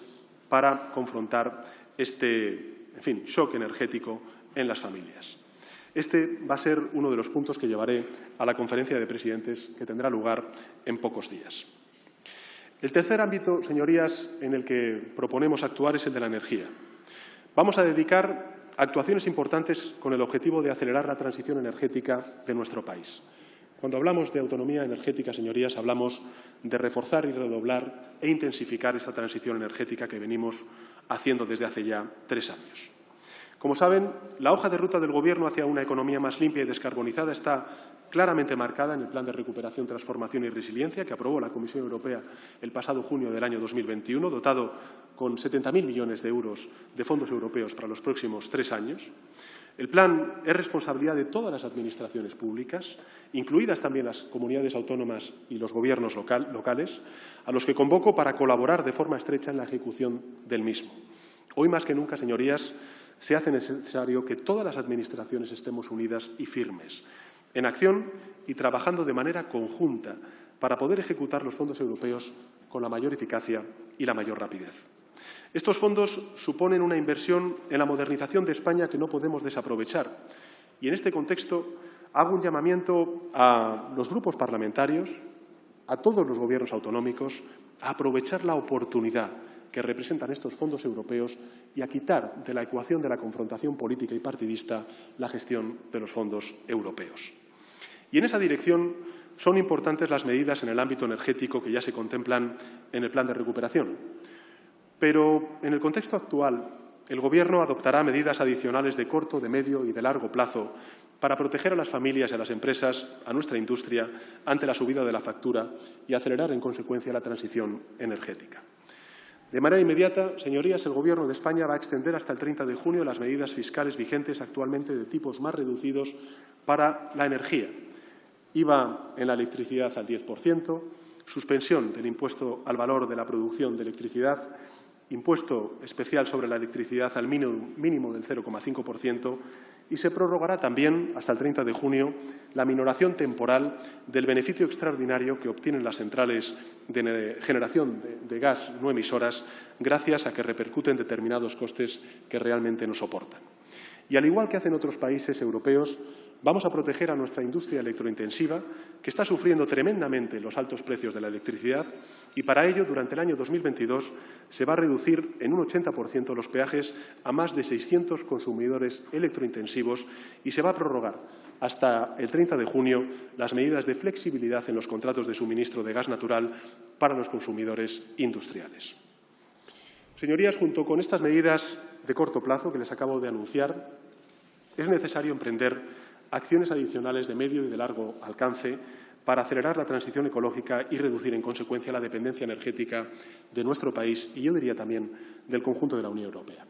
para confrontar este shock energético en las familias. Este va a ser uno de los puntos que llevaré a la conferencia de presidentes que tendrá lugar en pocos días. El tercer ámbito, señorías, en el que proponemos actuar es el de la energía. Vamos a dedicar actuaciones importantes con el objetivo de acelerar la transición energética de nuestro país. Cuando hablamos de autonomía energética, señorías, hablamos de reforzar y redoblar e intensificar esta transición energética que venimos haciendo desde hace ya 3 años. Como saben, la hoja de ruta del Gobierno hacia una economía más limpia y descarbonizada está claramente marcada en el Plan de Recuperación, Transformación y Resiliencia que aprobó la Comisión Europea el pasado junio del año 2021, dotado con 70.000 millones de euros de fondos europeos para los próximos 3 años. El plan es responsabilidad de todas las administraciones públicas, incluidas también las comunidades autónomas y los gobiernos locales, a los que convoco para colaborar de forma estrecha en la ejecución del mismo. Hoy más que nunca, señorías, se hace necesario que todas las administraciones estemos unidas y firmes, en acción y trabajando de manera conjunta para poder ejecutar los fondos europeos con la mayor eficacia y la mayor rapidez. Estos fondos suponen una inversión en la modernización de España que no podemos desaprovechar. Y en este contexto hago un llamamiento a los grupos parlamentarios, a todos los gobiernos autonómicos, a aprovechar la oportunidad que representan estos fondos europeos y a quitar de la ecuación de la confrontación política y partidista la gestión de los fondos europeos. Y en esa dirección son importantes las medidas en el ámbito energético que ya se contemplan en el plan de recuperación. Pero en el contexto actual el Gobierno adoptará medidas adicionales de corto, de medio y de largo plazo para proteger a las familias y a las empresas, a nuestra industria, ante la subida de la factura y acelerar, en consecuencia, la transición energética. De manera inmediata, señorías, el Gobierno de España va a extender hasta el 30 de junio las medidas fiscales vigentes actualmente de tipos más reducidos para la energía. IVA en la electricidad al 10%, suspensión del impuesto al valor de la producción de electricidad, impuesto especial sobre la electricidad al mínimo del 0,5% y se prorrogará también, hasta el 30 de junio, la minoración temporal del beneficio extraordinario que obtienen las centrales de generación de gas no emisoras gracias a que repercuten determinados costes que realmente no soportan. Y, al igual que hacen otros países europeos, vamos a proteger a nuestra industria electrointensiva, que está sufriendo tremendamente los altos precios de la electricidad, y para ello, durante el año 2022, se va a reducir en un 80% los peajes a más de 600 consumidores electrointensivos y se va a prorrogar hasta el 30 de junio las medidas de flexibilidad en los contratos de suministro de gas natural para los consumidores industriales. Señorías, junto con estas medidas de corto plazo que les acabo de anunciar, es necesario emprender acciones adicionales de medio y de largo alcance para acelerar la transición ecológica y reducir, en consecuencia, la dependencia energética de nuestro país y, yo diría, también del conjunto de la Unión Europea.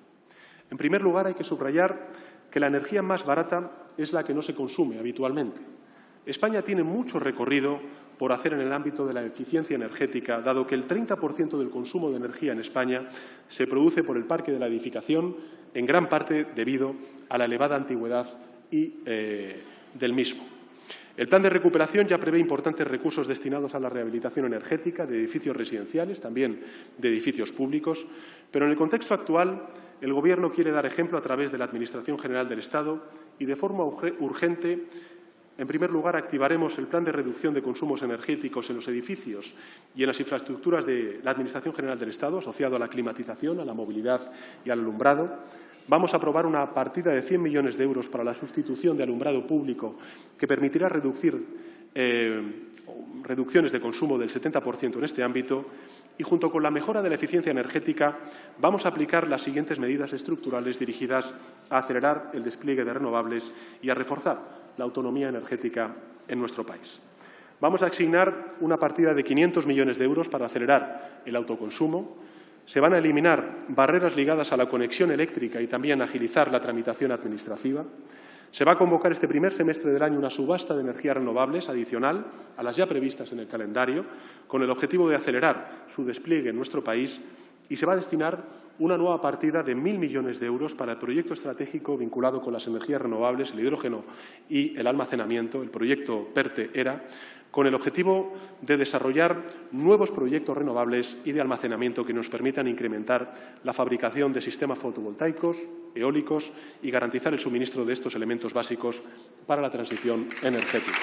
En primer lugar, hay que subrayar que la energía más barata es la que no se consume habitualmente. España tiene mucho recorrido por hacer en el ámbito de la eficiencia energética, dado que el 30% del consumo de energía en España se produce por el parque de la edificación, en gran parte debido a la elevada antigüedad y del mismo. El plan de recuperación ya prevé importantes recursos destinados a la rehabilitación energética de edificios residenciales, también de edificios públicos, pero en el contexto actual el Gobierno quiere dar ejemplo a través de la Administración General del Estado y, de forma urgente, en primer lugar, activaremos el plan de reducción de consumos energéticos en los edificios y en las infraestructuras de la Administración General del Estado, asociado a la climatización, a la movilidad y al alumbrado. Vamos a aprobar una partida de 100 millones de euros para la sustitución de alumbrado público que permitirá reducciones de consumo del 70% en este ámbito y, junto con la mejora de la eficiencia energética, vamos a aplicar las siguientes medidas estructurales dirigidas a acelerar el despliegue de renovables y a reforzar la autonomía energética en nuestro país. Vamos a asignar una partida de 500 millones de euros para acelerar el autoconsumo. Se van a eliminar barreras ligadas a la conexión eléctrica y también agilizar la tramitación administrativa. Se va a convocar este primer semestre del año una subasta de energías renovables adicional a las ya previstas en el calendario, con el objetivo de acelerar su despliegue en nuestro país, y se va a destinar una nueva partida de 1.000 millones de euros para el proyecto estratégico vinculado con las energías renovables, el hidrógeno y el almacenamiento, el proyecto PERTE-ERA, con el objetivo de desarrollar nuevos proyectos renovables y de almacenamiento que nos permitan incrementar la fabricación de sistemas fotovoltaicos, eólicos y garantizar el suministro de estos elementos básicos para la transición energética.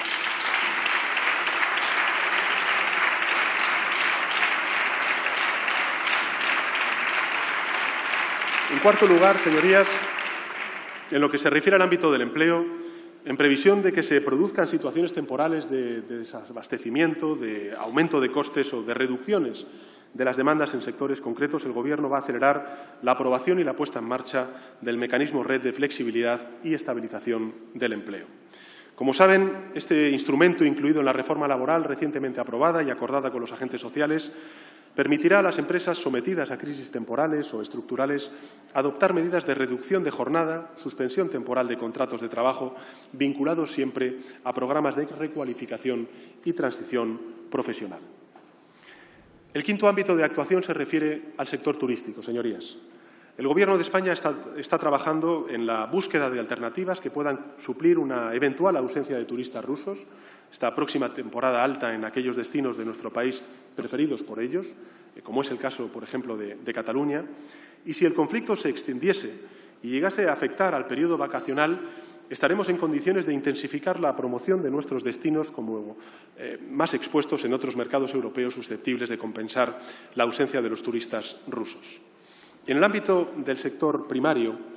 En cuarto lugar, señorías, en lo que se refiere al ámbito del empleo, en previsión de que se produzcan situaciones temporales de desabastecimiento, de aumento de costes o de reducciones de las demandas en sectores concretos, el Gobierno va a acelerar la aprobación y la puesta en marcha del mecanismo Red de Flexibilidad y Estabilización del Empleo. Como saben, este instrumento, incluido en la reforma laboral recientemente aprobada y acordada con los agentes sociales, permitirá a las empresas sometidas a crisis temporales o estructurales adoptar medidas de reducción de jornada, suspensión temporal de contratos de trabajo, vinculados siempre a programas de recualificación y transición profesional. El quinto ámbito de actuación se refiere al sector turístico, señorías. El Gobierno de España está trabajando en la búsqueda de alternativas que puedan suplir una eventual ausencia de turistas rusos, esta próxima temporada alta en aquellos destinos de nuestro país preferidos por ellos, como es el caso, por ejemplo, de Cataluña. Y si el conflicto se extendiese y llegase a afectar al periodo vacacional, estaremos en condiciones de intensificar la promoción de nuestros destinos como más expuestos en otros mercados europeos susceptibles de compensar la ausencia de los turistas rusos. En el ámbito del sector primario,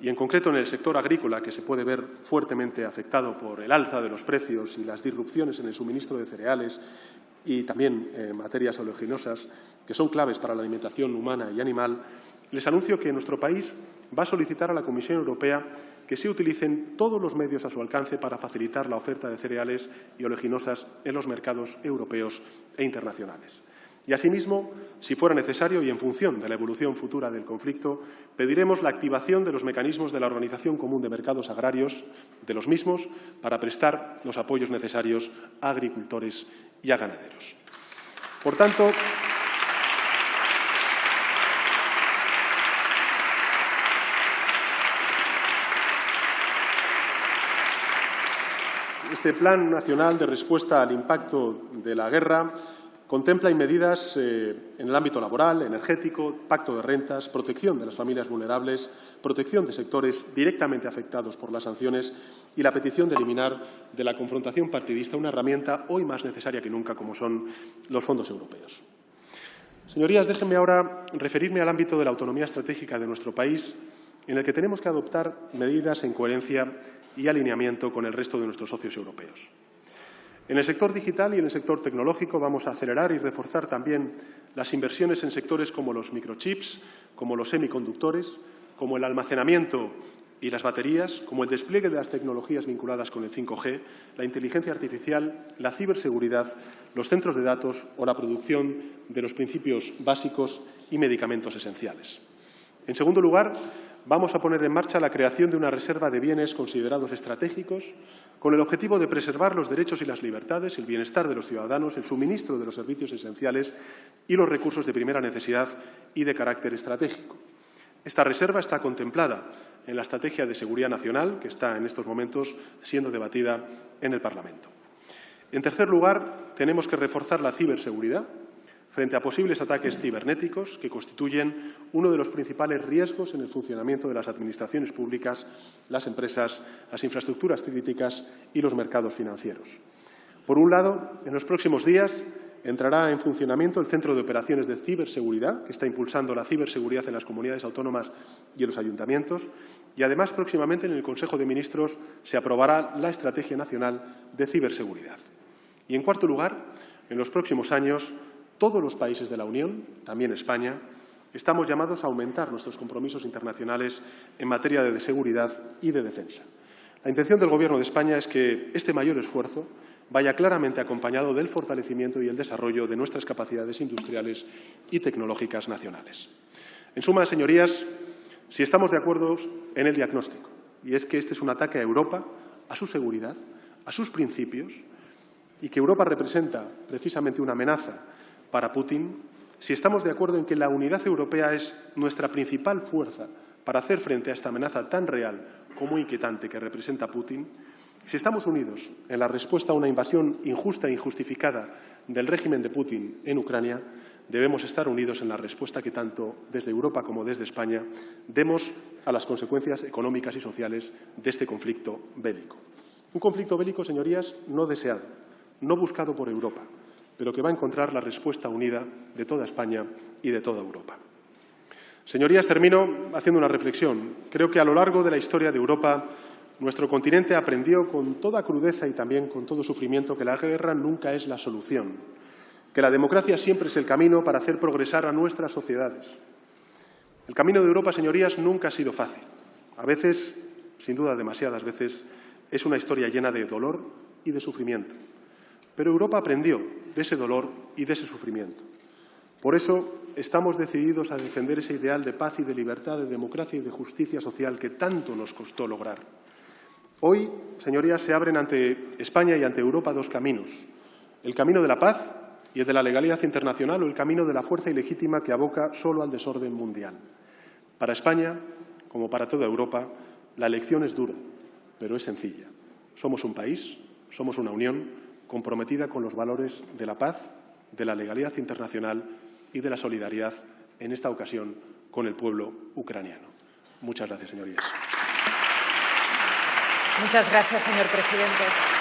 y en concreto en el sector agrícola, que se puede ver fuertemente afectado por el alza de los precios y las disrupciones en el suministro de cereales y también materias oleaginosas, que son claves para la alimentación humana y animal, les anuncio que nuestro país va a solicitar a la Comisión Europea que se utilicen todos los medios a su alcance para facilitar la oferta de cereales y oleaginosas en los mercados europeos e internacionales. Y, asimismo, si fuera necesario y en función de la evolución futura del conflicto, pediremos la activación de los mecanismos de la Organización Común de Mercados Agrarios, de los mismos, para prestar los apoyos necesarios a agricultores y a ganaderos. Por tanto, este Plan Nacional de Respuesta al Impacto de la Guerra contempla medidas en el ámbito laboral, energético, pacto de rentas, protección de las familias vulnerables, protección de sectores directamente afectados por las sanciones y la petición de eliminar de la confrontación partidista una herramienta hoy más necesaria que nunca, como son los fondos europeos. Señorías, déjenme ahora referirme al ámbito de la autonomía estratégica de nuestro país, en el que tenemos que adoptar medidas en coherencia y alineamiento con el resto de nuestros socios europeos. En el sector digital y en el sector tecnológico vamos a acelerar y reforzar también las inversiones en sectores como los microchips, como los semiconductores, como el almacenamiento y las baterías, como el despliegue de las tecnologías vinculadas con el 5G, la inteligencia artificial, la ciberseguridad, los centros de datos o la producción de los principios básicos y medicamentos esenciales. En segundo lugar, vamos a poner en marcha la creación de una reserva de bienes considerados estratégicos con el objetivo de preservar los derechos y las libertades, el bienestar de los ciudadanos, el suministro de los servicios esenciales y los recursos de primera necesidad y de carácter estratégico. Esta reserva está contemplada en la Estrategia de Seguridad Nacional, que está en estos momentos siendo debatida en el Parlamento. En tercer lugar, tenemos que reforzar la ciberseguridad frente a posibles ataques cibernéticos que constituyen uno de los principales riesgos en el funcionamiento de las administraciones públicas, las empresas, las infraestructuras críticas y los mercados financieros. Por un lado, en los próximos días entrará en funcionamiento el Centro de Operaciones de Ciberseguridad, que está impulsando la ciberseguridad en las comunidades autónomas y en los ayuntamientos, y además próximamente en el Consejo de Ministros se aprobará la Estrategia Nacional de Ciberseguridad. Y, en cuarto lugar, en los próximos años, todos los países de la Unión, también España, estamos llamados a aumentar nuestros compromisos internacionales en materia de seguridad y de defensa. La intención del Gobierno de España es que este mayor esfuerzo vaya claramente acompañado del fortalecimiento y el desarrollo de nuestras capacidades industriales y tecnológicas nacionales. En suma, señorías, si estamos de acuerdo en el diagnóstico, y es que este es un ataque a Europa, a su seguridad, a sus principios, y que Europa representa precisamente una amenaza para Putin, si estamos de acuerdo en que la unidad europea es nuestra principal fuerza para hacer frente a esta amenaza tan real como inquietante que representa Putin, si estamos unidos en la respuesta a una invasión injusta e injustificada del régimen de Putin en Ucrania, debemos estar unidos en la respuesta que tanto desde Europa como desde España demos a las consecuencias económicas y sociales de este conflicto bélico. Un conflicto bélico, señorías, no deseado, no buscado por Europa, pero que va a encontrar la respuesta unida de toda España y de toda Europa. Señorías, termino haciendo una reflexión. Creo que a lo largo de la historia de Europa, nuestro continente aprendió con toda crudeza y también con todo sufrimiento que la guerra nunca es la solución, que la democracia siempre es el camino para hacer progresar a nuestras sociedades. El camino de Europa, señorías, nunca ha sido fácil. A veces, sin duda demasiadas veces, es una historia llena de dolor y de sufrimiento. Pero Europa aprendió de ese dolor y de ese sufrimiento. Por eso estamos decididos a defender ese ideal de paz y de libertad, de democracia y de justicia social que tanto nos costó lograr. Hoy, señorías, se abren ante España y ante Europa dos caminos. El camino de la paz y el de la legalidad internacional, o el camino de la fuerza ilegítima que aboca solo al desorden mundial. Para España, como para toda Europa, la elección es dura, pero es sencilla. Somos un país, somos una unión comprometida con los valores de la paz, de la legalidad internacional y de la solidaridad, en esta ocasión, con el pueblo ucraniano. Muchas gracias, señorías. Muchas gracias, señor presidente.